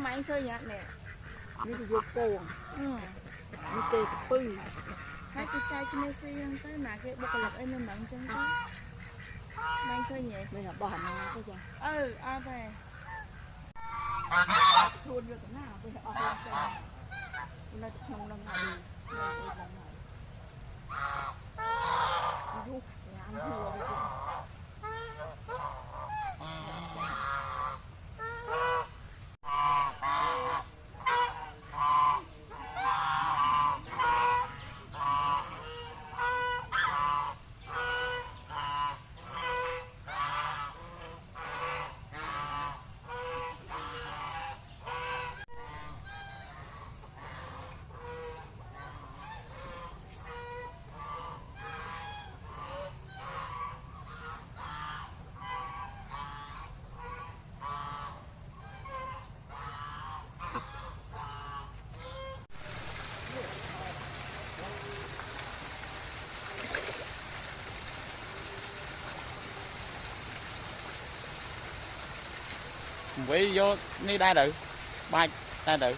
mà anh khơi nhá nè đi vô cô đi kê pư hai cái chai cái này xí đang tới mà cái bọc lật em mặn chân tới mà anh khơi nhẹ bây giờ bỏ hẳn nó cái gì về thôn được cái nào bây giờ ở đây chân nó không nâng nào đi giúp nhà ăn thua đi quỷ vô ni đai đự bay đai đự